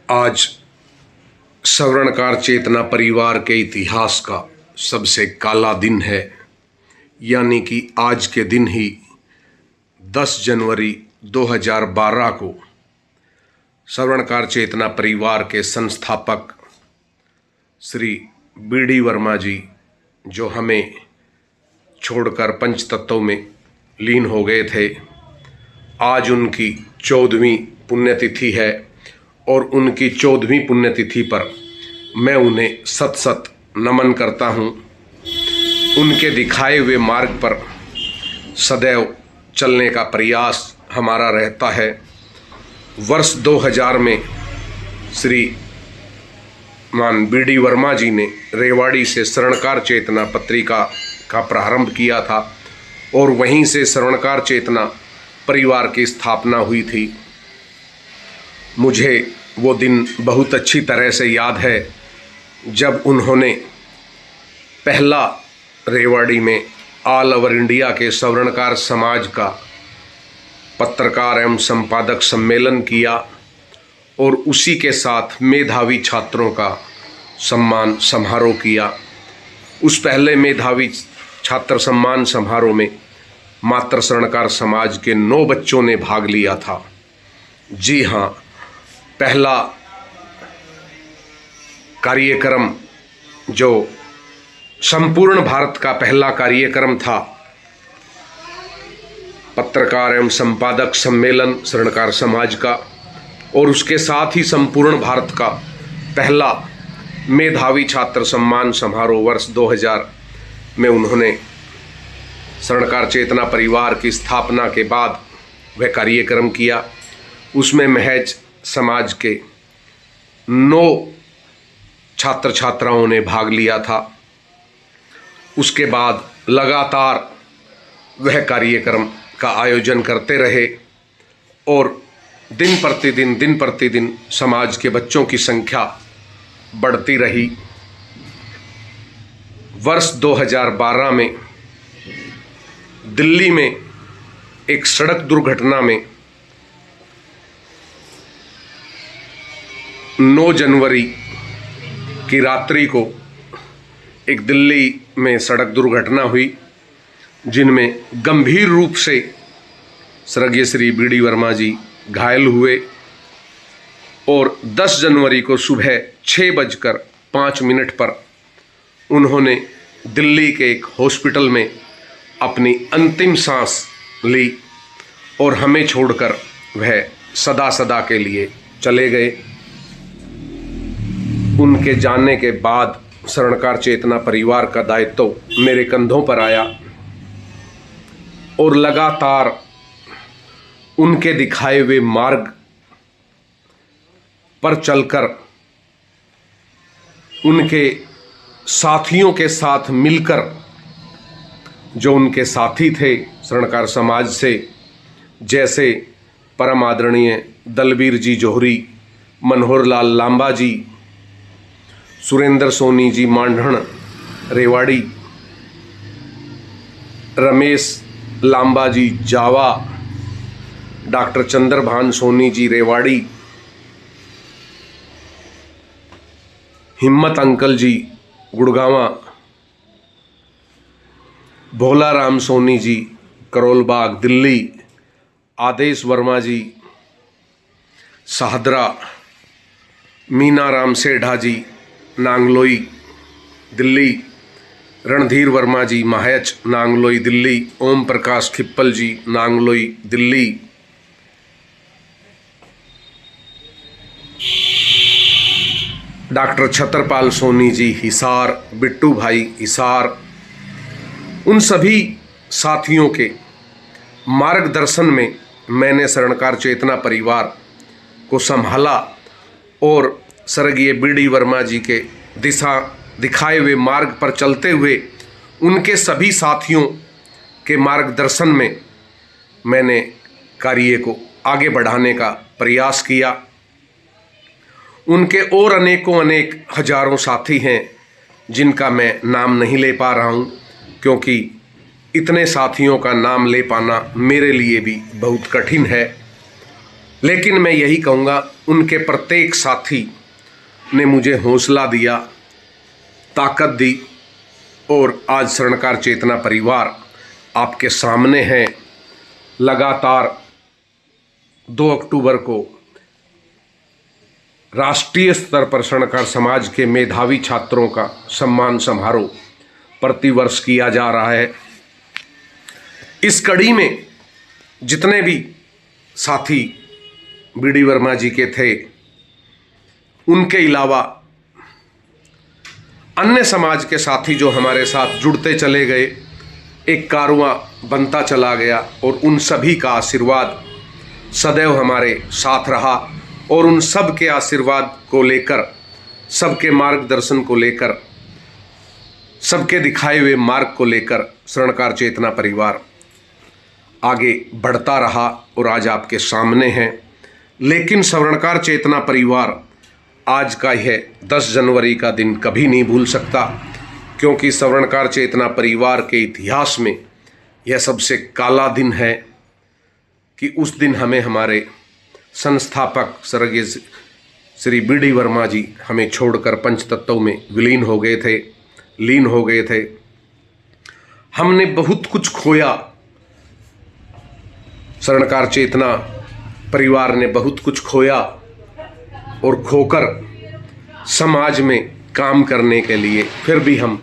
आज स्वर्णकार चेतना परिवार के इतिहास का सबसे काला दिन है, यानी कि आज के दिन ही 10 जनवरी 2012 को स्वर्णकार चेतना परिवार के संस्थापक श्री बी.डी. वर्मा जी, जो हमें छोड़कर पंचतत्वों में लीन हो गए थे, आज उनकी 14वीं पुण्यतिथि है और उनकी 14वीं पुण्यतिथि पर मैं उन्हें सत सत नमन करता हूँ। उनके दिखाए हुए मार्ग पर सदैव चलने का प्रयास हमारा रहता है। वर्ष 2000 में श्री मान बी.डी. वर्मा जी ने रेवाड़ी से स्वर्णकार चेतना पत्रिका का प्रारंभ किया था और वहीं से स्वर्णकार चेतना परिवार की स्थापना हुई थी। मुझे वो दिन बहुत अच्छी तरह से याद है जब उन्होंने पहला रेवाड़ी में ऑल ओवर इंडिया के स्वर्णकार समाज का पत्रकार एवं संपादक सम्मेलन किया और उसी के साथ मेधावी छात्रों का सम्मान समारोह किया। उस पहले मेधावी छात्र सम्मान समारोह में मात्र स्वर्णकार समाज के 9 बच्चों ने भाग लिया था। जी हाँ, पहला कार्यक्रम जो संपूर्ण भारत का पहला कार्यक्रम था, पत्रकार एवं संपादक सम्मेलन स्वर्णकार समाज का, और उसके साथ ही संपूर्ण भारत का पहला मेधावी छात्र सम्मान समारोह वर्ष 2000 में उन्होंने स्वर्णकार चेतना परिवार की स्थापना के बाद वह कार्यक्रम किया। उसमें महज समाज के 9 छात्र छात्राओं ने भाग लिया था। उसके बाद लगातार वह कार्यक्रम का आयोजन करते रहे और दिन प्रतिदिन समाज के बच्चों की संख्या बढ़ती रही। वर्ष 2012 में दिल्ली में एक सड़क दुर्घटना में 9 जनवरी की रात्रि को एक दिल्ली में सड़क दुर्घटना हुई, जिनमें गंभीर रूप से स्वर्गीय श्री बी.डी. वर्मा जी घायल हुए और 10 जनवरी को सुबह 6:05 पर उन्होंने दिल्ली के एक हॉस्पिटल में अपनी अंतिम सांस ली और हमें छोड़कर वह सदा सदा के लिए चले गए। उनके जाने के बाद स्वर्णकार चेतना परिवार का दायित्व मेरे कंधों पर आया और लगातार उनके दिखाए हुए मार्ग पर चलकर उनके साथियों के साथ मिलकर, जो उनके साथी थे स्वर्णकार समाज से, जैसे परम आदरणीय दलबीर जी जोहरी, मनोहर लाल लांबा जी, सुरेंद्र सोनी जी मांढण रेवाड़ी, रमेश लांबा जी जावा, डॉक्टर चंद्रभान सोनी जी रेवाड़ी, हिम्मत अंकल जी गुड़गांवा, भोला राम सोनी जी करोलबाग दिल्ली, आदेश वर्मा जी साहदरा, मीना राम सेढ़ा जी नांगलोई दिल्ली, रणधीर वर्मा जी माहच नांगलोई दिल्ली, ओम प्रकाश खिप्पल जी नांगलोई दिल्ली, डॉक्टर छतरपाल सोनी जी हिसार, बिट्टू भाई हिसार, उन सभी साथियों के मार्गदर्शन में मैंने स्वर्णकार चेतना परिवार को संभाला और स्वर्गीय बी.डी. वर्मा जी के दिखाए हुए मार्ग पर चलते हुए उनके सभी साथियों के मार्गदर्शन में मैंने कार्य को आगे बढ़ाने का प्रयास किया। उनके और अनेक हजारों साथी हैं जिनका मैं नाम नहीं ले पा रहा हूँ, क्योंकि इतने साथियों का नाम ले पाना मेरे लिए भी बहुत कठिन है। लेकिन मैं यही कहूँगा, उनके प्रत्येक साथी ने मुझे हौसला दिया, ताकत दी, और आज स्वर्णकार चेतना परिवार आपके सामने है। लगातार 2 अक्टूबर को राष्ट्रीय स्तर पर स्वर्णकार समाज के मेधावी छात्रों का सम्मान समारोह प्रतिवर्ष किया जा रहा है। इस कड़ी में जितने भी साथी बीडी वर्मा जी के थे, उनके अलावा अन्य समाज के साथी जो हमारे साथ जुड़ते चले गए, एक कारवां बनता चला गया, और उन सभी का आशीर्वाद सदैव हमारे साथ रहा। और उन सब के आशीर्वाद को लेकर, सबके मार्गदर्शन को लेकर, सबके दिखाए हुए मार्ग को लेकर स्वर्णकार चेतना परिवार आगे बढ़ता रहा और आज आपके सामने है। लेकिन स्वर्णकार चेतना परिवार आज का यह 10 जनवरी का दिन कभी नहीं भूल सकता, क्योंकि स्वर्णकार चेतना परिवार के इतिहास में यह सबसे काला दिन है कि उस दिन हमें हमारे संस्थापक स्वर्गीय श्री बीडी वर्मा जी हमें छोड़कर पंचतत्वों में लीन हो गए थे। हमने बहुत कुछ खोया, स्वर्णकार चेतना परिवार ने बहुत कुछ खोया, और खोकर समाज में काम करने के लिए फिर भी हम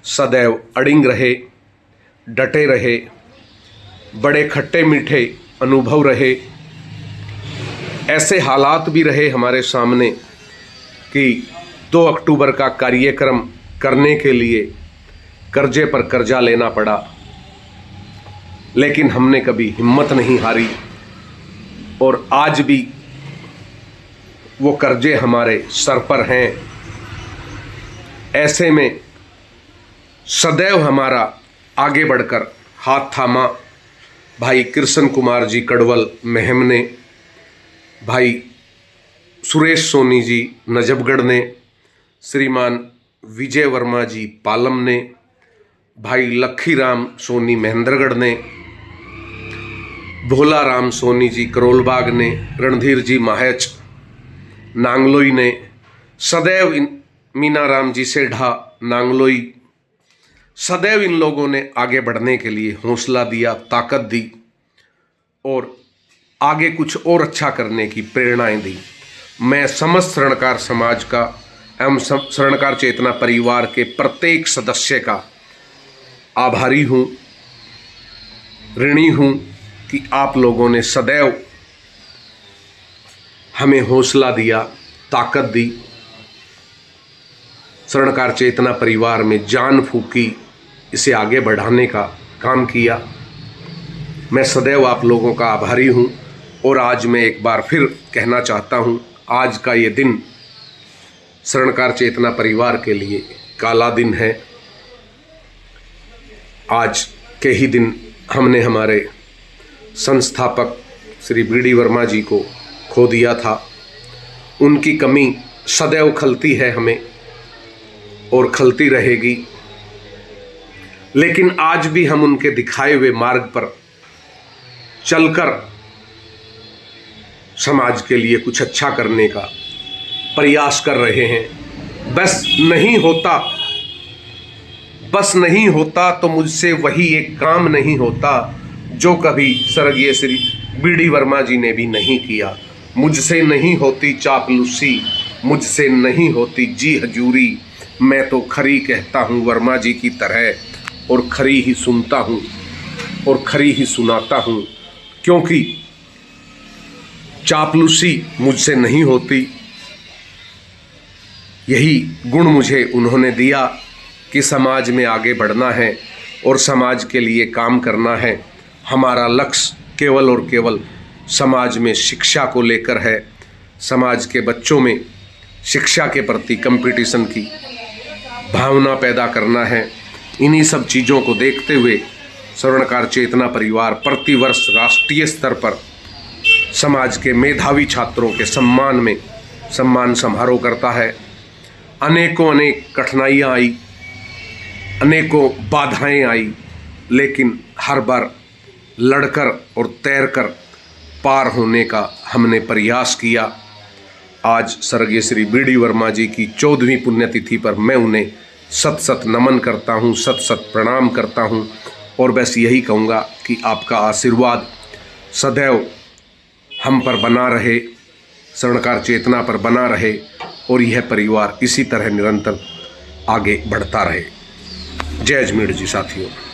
सदैव अड़िग रहे, डटे रहे। बड़े खट्टे मीठे अनुभव रहे, ऐसे हालात भी रहे हमारे सामने कि 2 अक्टूबर का कार्यक्रम करने के लिए कर्जे पर कर्जा लेना पड़ा, लेकिन हमने कभी हिम्मत नहीं हारी, और आज भी वो कर्जे हमारे सर पर हैं। ऐसे में सदैव हमारा आगे बढ़कर हाथ थामा भाई कृष्ण कुमार जी कड़वल महम ने, भाई सुरेश सोनी जी नजफगढ़ ने, श्रीमान विजय वर्मा जी पालम ने, भाई लखीराम सोनी महेंद्रगढ़ ने, भोला राम सोनी जी करोलबाग ने, रणधीर जी माहेच नांगलोई ने, सदैव मीनाराम जी सेढ़ा नांगलोई, सदैव इन लोगों ने आगे बढ़ने के लिए हौसला दिया, ताकत दी, और आगे कुछ और अच्छा करने की प्रेरणाएं दी। मैं समस्त स्वर्णकार समाज का एवं स्वर्णकार चेतना परिवार के प्रत्येक सदस्य का आभारी हूँ, ऋणी हूँ कि आप लोगों ने सदैव हमें हौसला दिया, ताकत दी, स्वर्णकार चेतना परिवार में जान फूंकी, इसे आगे बढ़ाने का काम किया। मैं सदैव आप लोगों का आभारी हूँ। और आज मैं एक बार फिर कहना चाहता हूँ, आज का ये दिन स्वर्णकार चेतना परिवार के लिए काला दिन है। आज के ही दिन हमने हमारे संस्थापक श्री बीडी वर्मा जी को खो दिया था। उनकी कमी सदैव खलती है हमें और खलती रहेगी, लेकिन आज भी हम उनके दिखाए हुए मार्ग पर चलकर समाज के लिए कुछ अच्छा करने का प्रयास कर रहे हैं। बस नहीं होता तो मुझसे वही एक काम नहीं होता जो कभी स्वर्गीय श्री बीडी वर्मा जी ने भी नहीं किया। मुझसे नहीं होती चापलूसी, मुझसे नहीं होती जी हजूरी, मैं तो खरी कहता हूँ वर्मा जी की तरह, और खरी ही सुनता हूँ और खरी ही सुनाता हूँ, क्योंकि चापलूसी मुझसे नहीं होती। यही गुण मुझे उन्होंने दिया कि समाज में आगे बढ़ना है और समाज के लिए काम करना है। हमारा लक्ष्य केवल और केवल समाज में शिक्षा को लेकर है, समाज के बच्चों में शिक्षा के प्रति कंपटीशन की भावना पैदा करना है। इन्हीं सब चीज़ों को देखते हुए स्वर्णकार चेतना परिवार प्रतिवर्ष राष्ट्रीय स्तर पर समाज के मेधावी छात्रों के सम्मान में सम्मान समारोह करता है। अनेक कठिनाइयाँ आई, अनेकों बाधाएं आई, लेकिन हर बार लड़कर और तैरकर पार होने का हमने प्रयास किया। आज स्वर्गीय श्री बी डी वर्मा जी की 14वीं पुण्यतिथि पर मैं उन्हें सत सत नमन करता हूँ, सत सत प्रणाम करता हूँ और बस यही कहूँगा कि आपका आशीर्वाद सदैव हम पर बना रहे, स्वर्णकार चेतना पर बना रहे और यह परिवार इसी तरह निरंतर आगे बढ़ता रहे। जय अजमेर जी साथियों।